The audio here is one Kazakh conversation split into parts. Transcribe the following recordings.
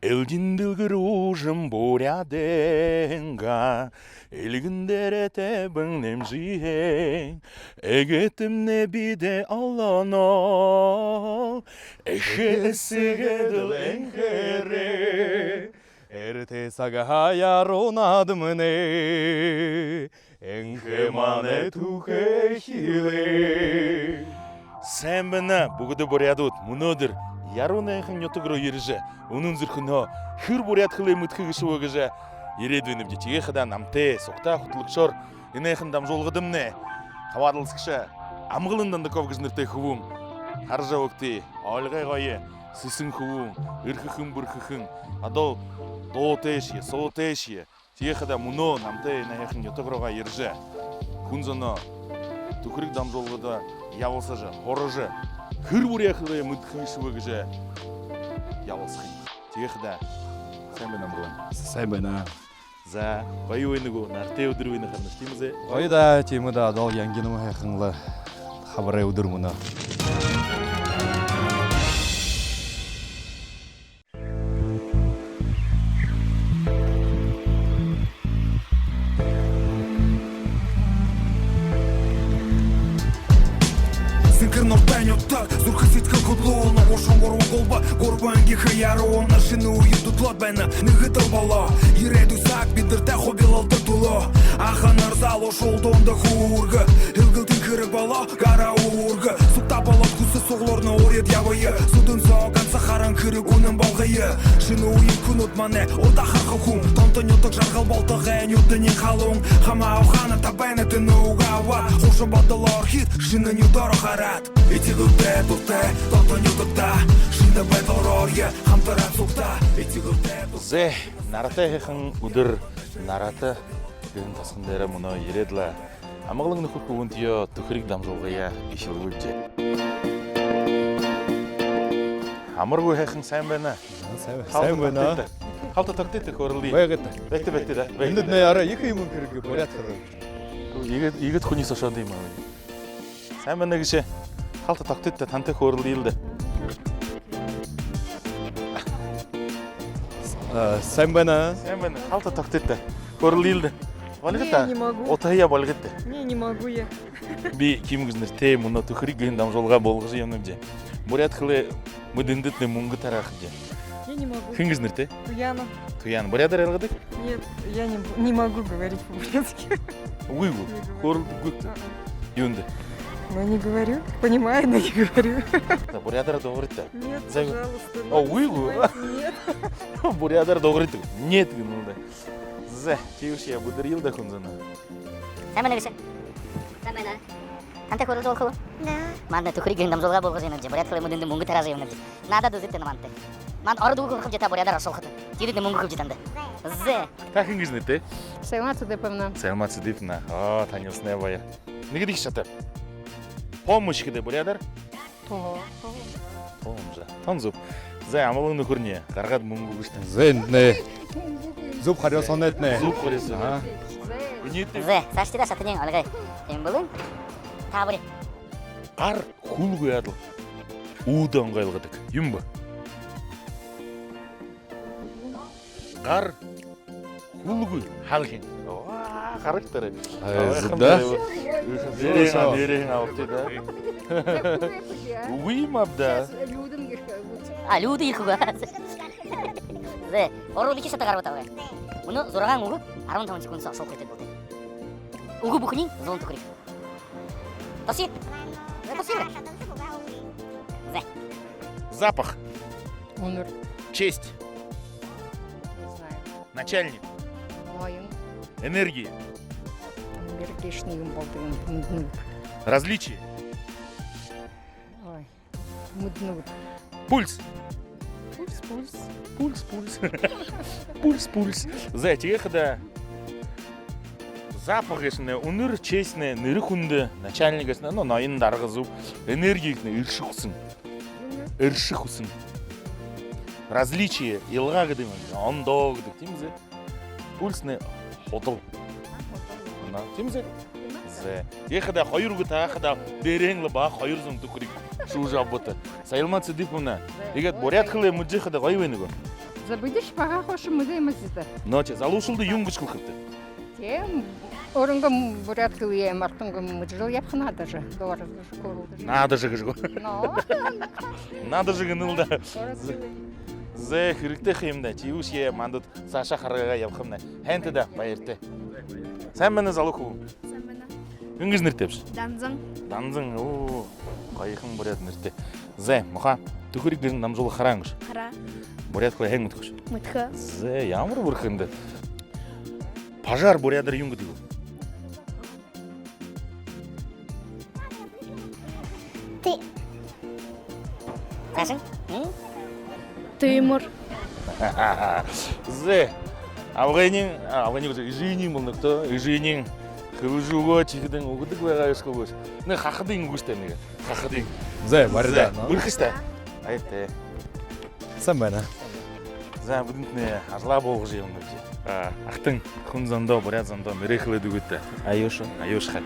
Элдиндылгыружым боряденга, элгиндерете быңнемжиен, эгетимне биде аллано, эшесегедыл энгере, эрте сага яронадымыне, энгемане тухехиле. Sen bana bugüde boryadut munodыр. Ярунайхын нётогро ерже, унун зырхыно, хыр бурят хылы мытхыгышы өгіже, ередвеніп жетеге қыда намте, соқта құтылықшор, инайхын дам жолғыдымне, қавадылысқыша, амғылындан да ковгыжныртай хывым, қаржа өкте, алғай ғайы, сысын хывым, үрхіхын бұрхіхын, адол доотешие, соотешие, теге қыда муно намте инайхын нётогроға ерже, күнзоно, түкірік дам жолғыда, явылсажы, хорыжы, хыр буряхлы мытхышы өгіже явылсқын. Тегіда сән бәнам бұлан. Сән бәна. За, бай ойныгу, нарте өдір ойны қаныш деймізе? Ойда теміда адал янгенім әқыңлы хабарай өдір мұна. Кудлуна ошон гору голба горбанги хаяруна шину юдутлот бена нигытыл бала иреду сак бидерте хобилал туло аханар зал ошол донда хурга илгылтын кырык бала гара урга сукта балат кусы соглорна орет явые судун соган сахаран кырык унын балгайы шину юкунут мане ода хахахум тонтонюток жаргал балтагын юдынин халун хама ухана табайна тынугава ошон бадалар хит шины нютаро харат эти гылте турте Зе, нарата хехан удыр, нарата гын тасқындары мұны ереділа. Амағылың нүхір көгінтіо түхірік дамжолғая ешіл өлже. Амырғы хехан сән бәні? Сән бәна. Қалты тақтеті көрілді. Бәйгітті. Бәкті да. Үндіт мәй ара екі емін кіргі борят қыры. Егіт құни сошан дейм ау. Сән бәні кеше қалты тақтеті танты көрілді елді. Сән бәна. Сән бәні қалты тақтеті көрілді елді. Я не могу. Отая балгытты. Не могу я. Би кимгизнер те муна тухрик гын дам жолга болгыжы емнемде. Бурят хылы мыдындытны мунгы тарахыде. Я не могу. Хингизнер те? Туяна. Туян. Бурядар элгыдык? Нет, я не могу говорить по-бурятски. Уйгу. Хорл гутты. Юнды. Но не говорю. Понимаю, но не говорю. Бурядар догрытты. Нет, За- пожалуйста. О, уйгу. Нет. Бурядар догрытты. Нет гынылды. Зе, тиюш я будырил да хунзана. Сәмен егесе. Сәмен. Анте көрді жол қылы? Да. Манда түкірі гендам жолға болғы жайнады. Бурят қылы мұдынды мұңғы таразы емнеді. Нада дүзітті манты. Манд оры дуғы қып жета бурядар ашыл қыты. Тидіді мұңғы қып жетанды. Зе. Та хингизнер те? Сайлмату депевна. Сәлматсы дипна. О, танилсына бая. Неге диш чаты? Помощь киде бурядар? Того. Помжа. Танзуп. Зе, амалыңны көрне. Қарғад мұңғы күштен. Зәнне. Зуб қария сонетне. Зуб көресі. Зе. Саштыда шатынен алғай. Тем бұлын. Табыры. Қар хул көядыл. Уды аңғайлғыдық. Юмба. Қар хул көй. Халген. Қарықтары. Зубда. Берең алып деді. Уйым абда. А, люды иркуға. Зе. Ору лики шата қарып атауға. Мұны зораған ұғы армын тамын секунд сақ шоқ етеді болды. Ұғы бұқынен зон түкірек. Тоси. Тоси бі. Зе. Запах. Умер. Честь. Не знаю. Начальник. Моим. Энергия. Бергешнигім болдығын. Различие. Ой. Муднут. Пульс. Пульс. Пульс. Зе, теге қыда запах есіне, үнір чесіне, нірі күнді, начальник есіне, найын дарғызу, энергиясіне үрші құсын. Различие, елға кідім, ондо кідік, дейміз. Пульсіне хотыл. Дейміз. Зе, теге қыда қойыр күті, қыда дереңлі ба, қойыр зың түкірік, шу жабыты. Сайылматсы деп мұна. Егет борят қылы мұджи қыда қой өйні көн. Забудешь, пока хочешь, мы даем это. Ночи залушылды юнгыч кылкыпты. Тем, орынгам бурят кылые, мартынгам мыджыл япхана даже. Doğru, школы. Надо же гыжго. Но, Надо же гынылда. orası Зе хирикте химде чиушье мандут Саша харыга япхымна. Хенте да байырты. Sen meni залуху. Sen bana. Үнгіз ніртепші. Danzang. Данзың, о, қайықың бұрят нірте. Зе, мұха, түкіріктерін намжолы қараңыш. Kara. Бұрят қылай әң мұтқыш. Mıtkı. Зе, ямыр бұрқынды. Пажар бұрядыр юңгі дейу. Сашың? Тимур. Зе, авғайнен көзі, үйжейнен бұлнықты, үйжейнен қылжуға чекідің оғыдық байға ешқыл көш. Не, қақыдың көштен неге, қақыдың. Зе, барида. Бұрқышта. Айытты. Sen bana. Зе, бұдынтіне ажла болғы жеуін өте. Ақтың құнзандау, бұрят зандау, мерекілі дүгітті. Айошы, айошқа.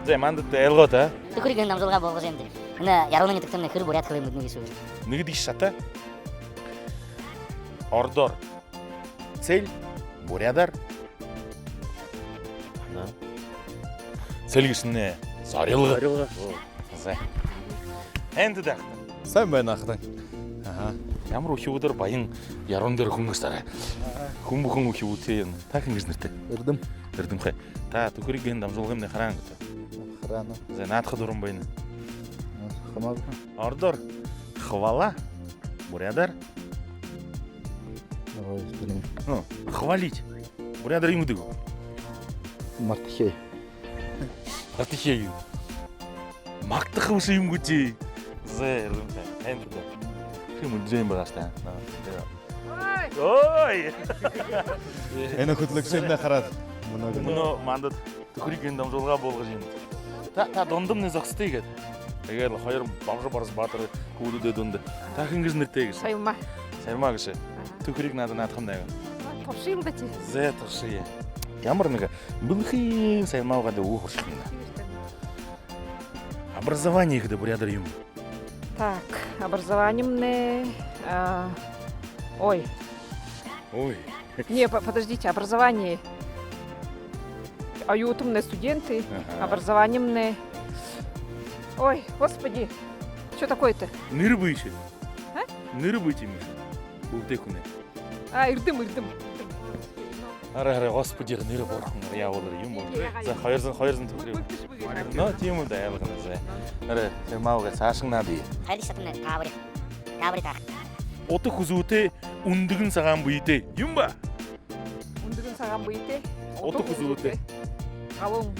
Зе, мандытты әлғот, а? Түкірігін намжолға болғы жемді. Мына ярылының етіктіміне кір бұрят қылай мүдіні кесу. Неге дейші шата? Ордор. Цель, бурядар. Цель кішіне сарылғы. Зе. Әнді да. Sen bana akıdın. Aha. Ямар ухи өдөр баян ярон дээр хөнгөстараа. Хүн бүхэн ухи үтэн. Та хингэж нэртэй. Irdim. Эрдэм хэ. Та түкрийн дамжуулгын хараан гэдэг. Храна. За наадах дуран байна. Хамаг. Ордор. Хвала. Бурядар. Ой, блин. Хвалить. Бурядар юм гэдэг. Мартхей. Атихээ. Магдах ус юм гүжи. За эрдэм хэ. Энд дэ. Хим үдзэм багаста. Ой. Ena kötülükçüne karat. Мұны мандат түкірген дамжолға болғы жеймін. Та дондым не зақсты егет. Егер қайыр бамжы барыз батыры көуді де донды. Та кінгіз ніртегіз. Sayma. Сайма кіші. Түкірік надын атқымдайғы. Топшил да те. Зе тұқшы е. Ямырныға бұлхи сайма оғады оғыр шықында. Образование кіді бурядар юм. Так, образование мне... Ой, Ой. не, подождите, образование... Аютумные студенты, образование мне... Ой, господи, что такое-то? Ныр бұйші. А? Ныр бұйты меші. Бұлте күні. Ирдым. Ара, господи, ныр борқын. Я олар юм бол. За қайырзын түкірек. Но, тему да ялғыны за. Ара, саймауға сашың нады. Қайды шатымны қабыры. Қабыры тақ. Оты құзуыты үндігін саған бұйты. Юм ба? Ундыгын саған бұйты. Оты құзуыты. Қалың.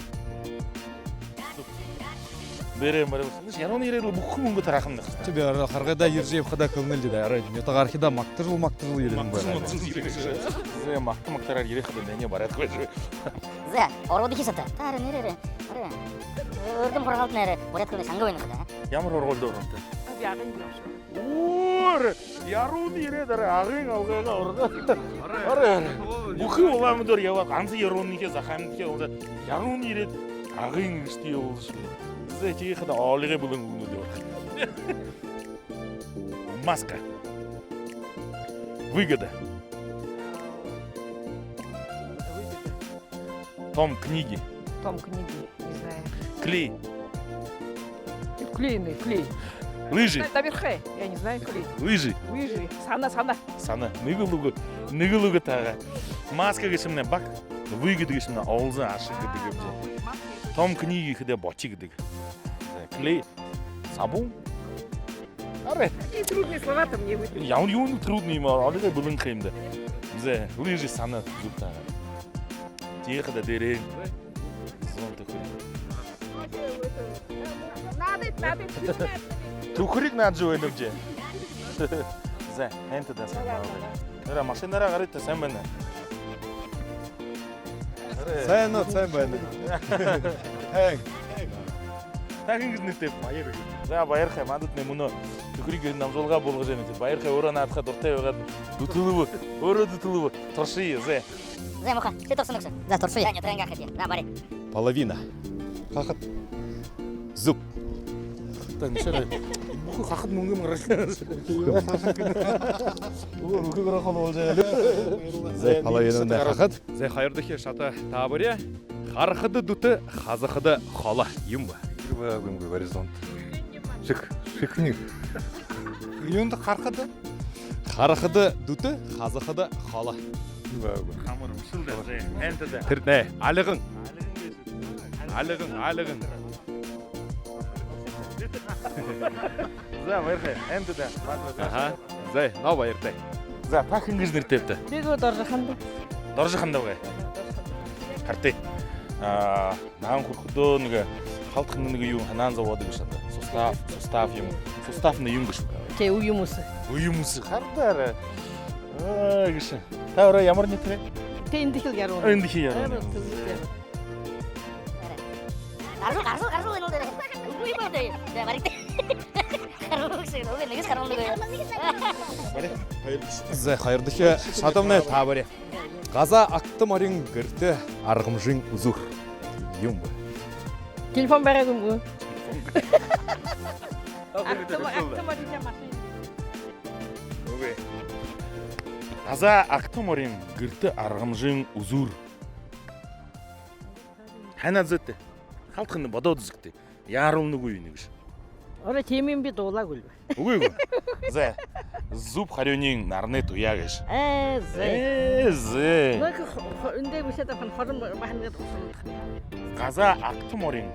Бере марабыз. Ярон ерелі бұқы мүнгі тарақымды қыста. Тебе қарғайда ержеп қада кылныл дейді. Ара, метаға архида мақтыжыл елдің бәрі. Зе мақтарар ере қыды дәне барат қойшы. Зе, орғыды кесаты. Тары нерері. Өрдім қорғалтын әрі. Бұрят қылды шаңғы ойны қыды. Ямар орғолды орынды. Абияғын жоқ. Ор! Ярун ередір ағың алғаға орға. Ара, бұқы оламыдыр яват. Ансы ярон неке зақамдыке олды. Ярун еред ағың іште олды. Зе теге қыда алығы бұлың ұлды орға. Маска. Выгода. Том книги. Том книги, не знаю. Клей. Клей. Лыжи. Наверхе, я не знаю, клей. Лыжи. Лыжи, сана. Сана. Ныгылуғы тағы. Маска кешіміне бак. Выгода кешіміне ауылзы ашық кедігі. Том книги кеде бочи кедігі. Клей. Сабун. Ары. Какие трудные слова-то мне выпили. Яун трудный ма. Алығы бұлың қиымды. Зе лыжи сана зуб тағы. Теге қыда дерен. Зон түкірі. Надо. Түкірік наджы ойным же. Зе, әнті да сен бағы. Ара, машинара қарайтты сен бәні. Sen bana. Hey. Тағыңыз нетеп. За, байыр қай, мандыт не мұны түкірік намжолға болғы және. Байыр қай оран атқа дұрттай оғад. Дұтылығы, оры дұтылығы. Тұршыйы, зе. Зе, мұқа, се тұрсын үксі. За, тұршы. Яне, тұрайын қақет. На, бари. Половина. Хахат. Зуб. Так, нишері. Үхүү хахад мөнгө мөрөл. Үхүү гөрөхон болжээ. Зэ халайнын хахад. Зэ хайрдахи шата табыря. Хархады дуты хазахады хала юм ба. Гүмгү горизонт. Шикник. Юнда хархады. Хархады дуты хазахады хала. Хамыр мышылда зэ. Энтеде. Тэрнэ алыгын. Алыгын. За баярхай. Энтеде. Аха. Зэ ноо баяртай. За тахын гэж нэртэвтэй. Бего доржаханд. Доржиханд байгаа. Хартай. Наан хурхдөө нэг халтхан нэг юу ханаан зовоод гэж шатаа. Сустав юм. Сустав нэг юм гэж. Тэ уюмус. Уюмус хардаар. Гэж. Та өөрөө ямар нийтрэ? Тэ индихил яруу. Эндхий яа. Гарсуу энэ дээр. Үгүй ба дээ. За барик. Гарсуу нөгөө нэгс гарсан нөгөө. Зэ хайрдахи шатамны табыря. Газа актым орин гэртэ аргамжин үзүр юм ба. Телефон бараггүй. Үгүй. Газа актым орин гэртэ аргамжин үзүр. Ханаа зөтэ. Халтхан бодоод үзэгтэй. Яарал нүггүй юм гэж. Ора темийн би дуулаагүй. Үгүй. За. Зуб харионын нарны туяа гэж. Зэ. Нэг өндөө бишэд хан хорон бахнад болсон. Газа актым орин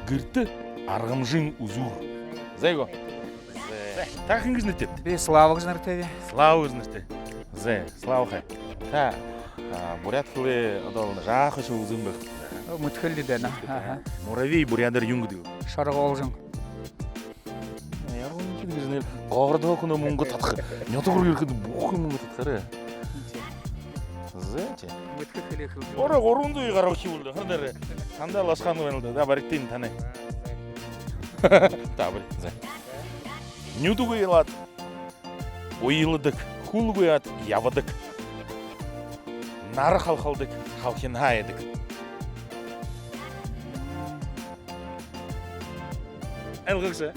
гэртэ аргамжин үзүр. Зэго. Зэ. Тахин гэж нэртэй. Би Слава гэж нэртэй. Слава гэж нэртэй. Зэ. Слава хай. Та бурятлын одоо жаахан шүү үзэн байх. Мөтхөлли дэна. Муравей бурядар юм гэдэг. Шаргоолжин. Яруу нэг гэж нэр гоордоо хүн мөнгө татах. Нёдгор ирэхэд бүх юм мөнгө татахаарэ. Зэ. Мөтхөлли хэл. Ора 300 гарах хивүүл. Харнаар сандаа ласхан байна л да. Баритын таны. Табар. Зэ. Нюдугүй ялаад уйладаг, хулгуяд явдаг. Нар халхалдаг, халхин хаядаг. Алгагсаа.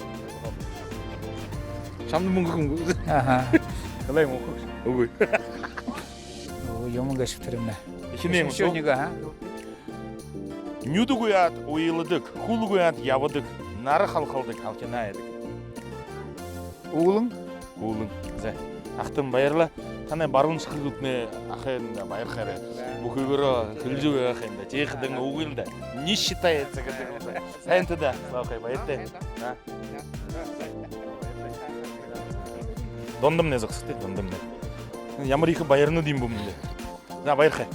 Чамд мөнгө хөнгө. Аха. Қалай мөнгө? Үгүй. Юм гэшвтэрнэ. Хинээ мөн. Шөнийга. Нюдугуяд уйладаг, хулгуяд явдаг. Нар халхалдаг, халхин хаядаг. Уулын. За. Ахтан баярлаа. Танай баруун сахилгуудны ахын баярхаарай. Бүхийгээрээ хөлж өгөх юм да. Жихэдэн үгүй л да. Не считается гэдэг. Сайн тада. Славхай баяртай. Дондомны зогстой дондомны. Ямар их баярнууд юм бөмбөлээ. За баярхай.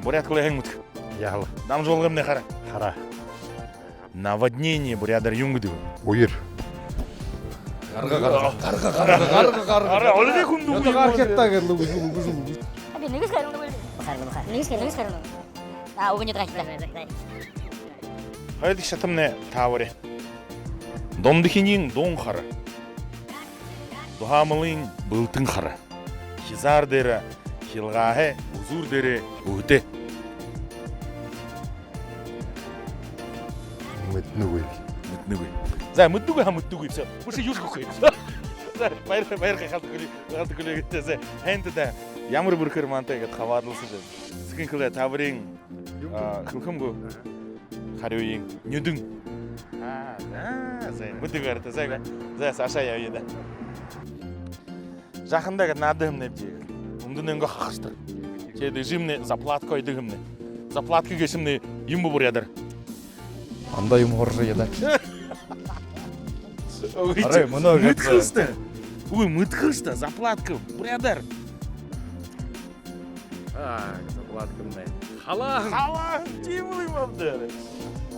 Буряткалы хэн мөтг. Яал. Дамжуулгамны хара. Хара. Наводнение бурядар юм гэдэг. Уйр. Гарга. Ара олны хүн дүү. Гархтаа гэрлээ. Би нэгс гарсан нөгөө. Нэгс гарсан. Угны трахтай. Хайд шатамны таавар. Дондхинийн дуун хара. Духамлын былтэн хара. Хизар дээр хилгааhe үзүр дээр өвдөө. Мэднүгүй. За мэднүгүй хамднүгүй гэсэн. Бүр шиг юусгүй. За баяр халтгүлээ гэсэн. Хэнтэд ямар бүрхэр мантай гэд хаваарлсан шүү. Скинхлэ таврын хөлхөмгөө хариуын нүдэн. За мэдгээр та зайга. За саша явъя да. Жаханда гэд надад юм нэвж. Өмдөн ингээ хахстар. Чи режимны заплатка идэг юм нэ. Заплатка гэшимний юм бүр ядар. Анда юм хоржоо яда. Аре мөнөө мэдхэвчтэй. Үгүй мэдхэвчтэй заплатка бүр ядар. Заплатка мэ. Халаа. Тийм юм авдаа.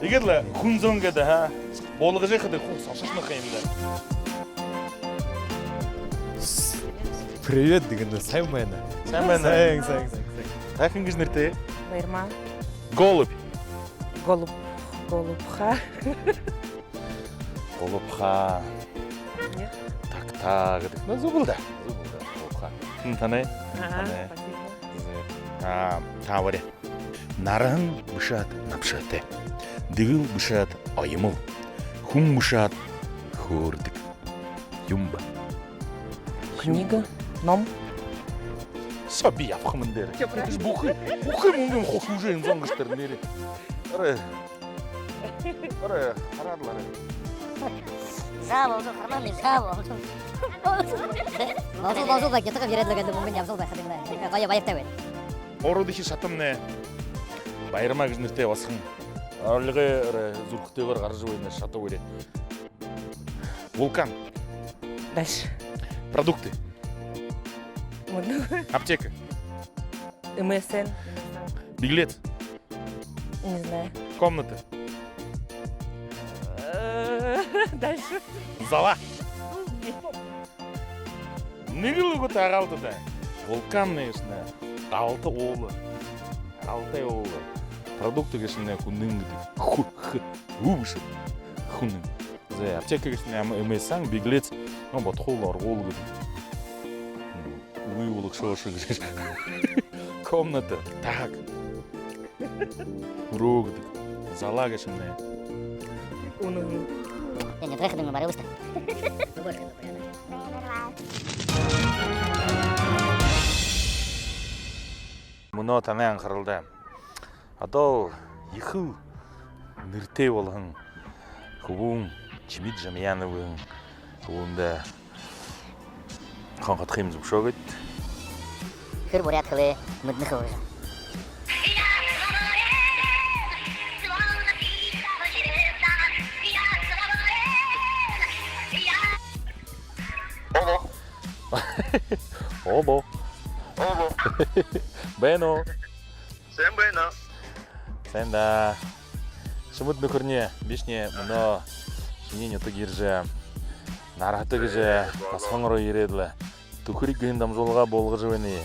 Игэл хүн зон гэдэг хаа. Болгож яхад хүн сонсохнох юм да. Привет дэгэн сайн байна. Сайн байна. Сайн. Тахин гэж нэртэй. Баярмаа. Голубь. Голубха. Голубха. Так гэдэг. Ну зубылда. Голубха. Танай. Тавар. Наран бушат напшатай. Дэгэл бушат оёмол. Хүн бушат хөөрдөг. Юмба. Книга. Ном. Sabi yapımın der. Bu mungum hoşujen zongıştır nere. Ara haradılar. Жаб olsun, харман мен жаб olsun. Базыл да кетіп береді мүмкін жабсыл да қадымда. Қая байыпта бер. Орудихи сатымне. Байырма гүзнерте басқын. Алығы зурқыты бар қаржы ойына шата ойды. Вулкан. Дальше. Продукты. Аптека. МСН. Билет. Не знаю. Комната. Дальше. Зала. Нигілігі тағалды да. Вулкан нешіне. Алты олы. Алтай олы. Продукты кешіне күннің гіді. Үбіші. Күннің. Аптека кешіне МСН, билет. Бат қолар ол гіді. Уйулық шошы кеші. Комната. Так. Рогды. Зала кешіне. Не трехадың бары ұста. Мұны танаян қырылды. Адал ехыл нырте олғын. Құбуң чимит жамияны өң. Құбуңда қанқат қимыз бұшоғыд. Хыр борят қылы мұдны қылы. Обо. Бено. Sen Beno. Sen да. Шымыт нөхірне, бешне мұны шынен еті кержі. Нараты кежі, тасқаңыры ереділі. Түкірік гүйіндам жолға болғы жывені.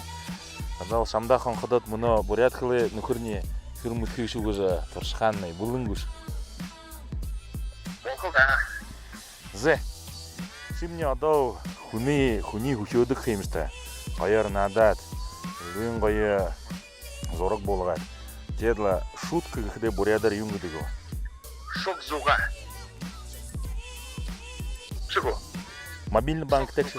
Адал шамда қанқыдат мұны борят қылы нөхірне хырмыт күйші көжі тұршқанны бұлын көш. Зе. Шимне адал хуни хучудық қимышты. Қайыр надат. Лүйін қайы зорық болған. Дедла шутка көхде борядар юнгыдыгу. Шок зуға. Шыго. Мобильный банк текші.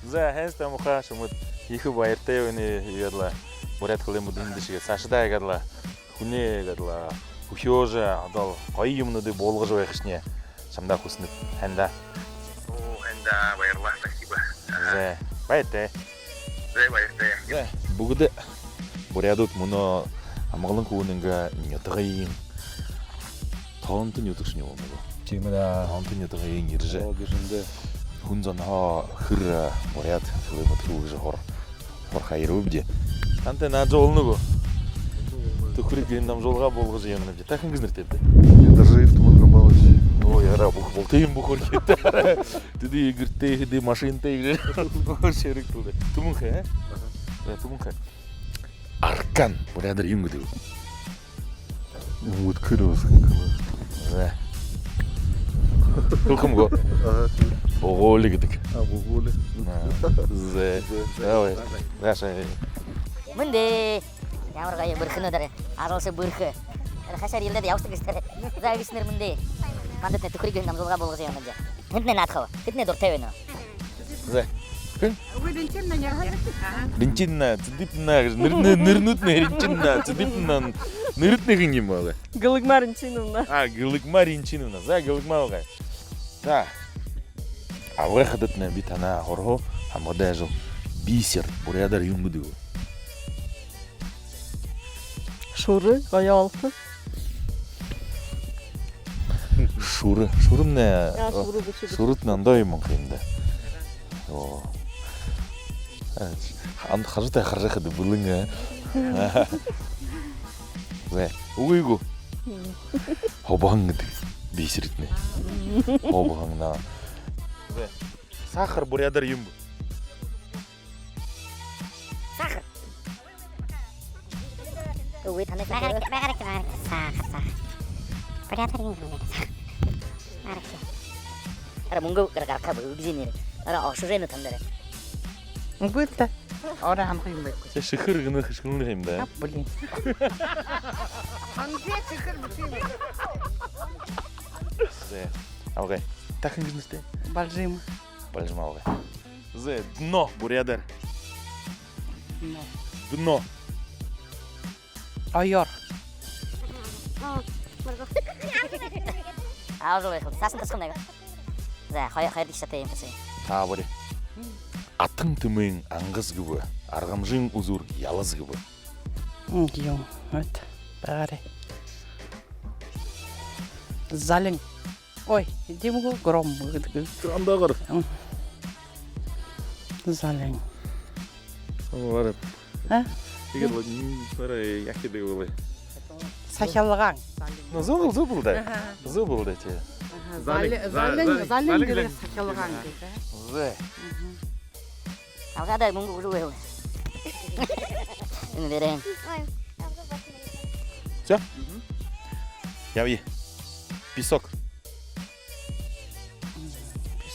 За хэнста муха шумыт ехы байыртай өне егадла борят қылы мұдындышыға. Сашыда егадла хуне егадла хухиожы адал қайы юмныды болғы жау еқішіне. Шамда құсынып хэнда. Хэнда байырлах, спасибо. За байыртай. байыртай. Бүгді борядут мұны амағылың көуініңгі нетіға ең. Таунты нетікшіне олмығы. Чимда Таунты нетіға ең ержі. Хунзанға хыр боряд қылымыт көуіжі хор қайыры өбде. Анты наджы олны бұ. Түкірі гүйіндам жолға болғы жиемін өбде. Тақын кізніртепті. Даже автомат рабалыш. Ой, ара болтайын бұқыр кетті. Түді егіртті егіде машинты егірі. Шерік тұлды. Тұмынқы, ә? Тұмынқы. Аркан борядар юнгыды бұ. Вот кырывасың Зе. Тұлқым ғо? Оғолы кедік. Бұғолы. Зе. Давай. Раша. Мынде. Ямыр қайы бұрқын өдірі. Азалсы бұрқы. Қашар елдеді яусты кістері. Зағысыныр мынде. Мандытны түкірі гүйіндам жолға болғы жайын өбде. Хінтіне натқылы. Хінтіне дұртай өні. Зе. Кын? Ринчинна, цыдыпна, нырнутна, ринчинна, цыдыпна, нырытны гынем оғы. Галыгма Ринчиновна. Гылыгма ринчиновна, за гылыгма оғы. Да. Авға қадытна бит ана хорго, амғада жыл бисер, борядар юнгыды оғы. Шуры, қая алты. Шуры мне, шурытнан доймын қиында. Анд қажытай қаржақыды бұлыңа. Угойгу. Обаңыды бейсірітіне. Обаңына. Сахар борядар юм бұ. Сахар. Ой, таны сахар. Борядар юм бұ. Ара мұңғы қарқа бұ, үгізенері. Ара ашырайны тандары. Бұлта. Ора хамқайым бәк. Шықыр ғыны қышқылын ғайым да. Блин. Анзе шықыр бұшын. Зе. Алгай. Тахын гынысты. Бальжима. Бальжим алгай. Зе. Дно бурядар. Дно. Айор. Аузу ехал. Сасын тасқын Зе, хайырды шатайым тасы. Та буря. Атың түмең аңғыз гыбы. Арғамжың узур ялыз гыбы. Юм. Вот. Бәрі. Залин. Ой, демгі гром. Андағыр. Залин. Барып. А? Егер бұл бәрі яқедегі болай. Сахялыған. Зу болды те. Залин керек сахялыған. Зе. Алғада мұңғы ұжу ел. Үні берейін. Все? Яви. Песок.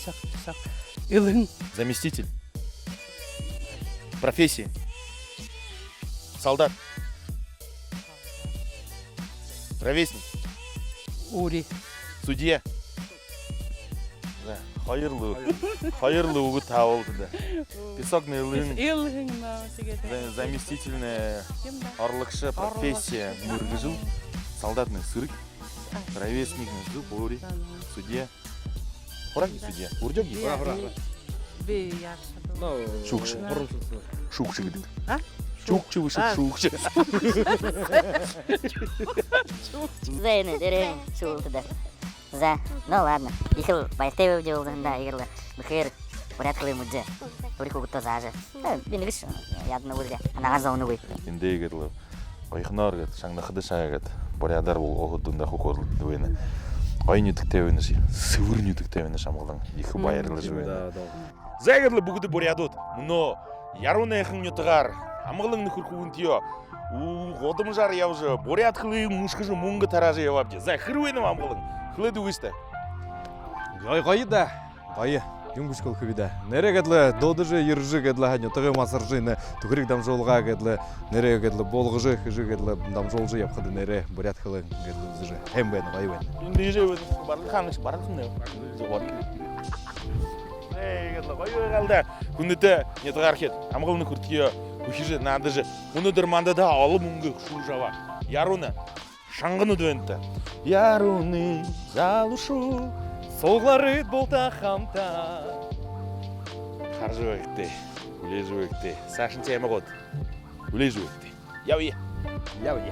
Писақ. Илын. Заместитель. Профессия. Солдат. Ровесник. Ури. Судья. Да. Хайырлы угы табылды да. Песокный лын. Илын. Заместительная орлыкшы профессия. Мұргыжыл. Солдатный сырык. Ровесникный зуб. Ури. Судья. Хураги судья. Урдёк есть? Бе яшы. Шукшы. Шукшы гидик. А? Шукшы вышық шукшы. Зе, үні берейін. Шуылды да. Зе, ну ладно. Ехал байстеві өде болды. Да, егерлі. Бұқыр. Бурят қылы мұдже. Ұрик ұғытты зажы. Бенігіш. Ядына өлде. Анаған зауыны көй. Инде егерлі. Ойқынар гет. Шаңда қыды шағагет. Бурядар бұл оғыдында құқорлы дуені. Ойны түктевені ши. Сывырны түктевені шамғылың. Екі байырлы жуені. Зәгірлі бүгіді бурядут. Мұно яруны еқін нетығар. Амғылыңны күркуын тио. Ғодым жар яужы. Бурят қылы мұшқыжы мұңғы таражы явапте. Зәй қыруенім амғылың. Қылы дүгісті. Гайы да. Гайы. Юнгуш кол кыбида. Нере гедле додыжы иржы гедле ханю тыгы масыржыны тугрик дамжолга гедле нере гедле болгыжы хыжы гедле дамжолжы япхады нере бурят хылы гедле зыжы. Хембен гайвен. Инде жевет. Барлы хаңыш барлы не. Жобар. Эй, гедле гайы галда. Күнді нетығар хет. Амғылны күртіе күхижі надыжы. Уны дырманда да алым мұңғы шу жава. Яруны. Шаңғыны дөйінті. Яруны залушу. Соғлары болта хамта. Қаржы өйікті. Үлежі өйікті. Сашын тәймі қод. Үлежі өйікті. Яу е. Яу е.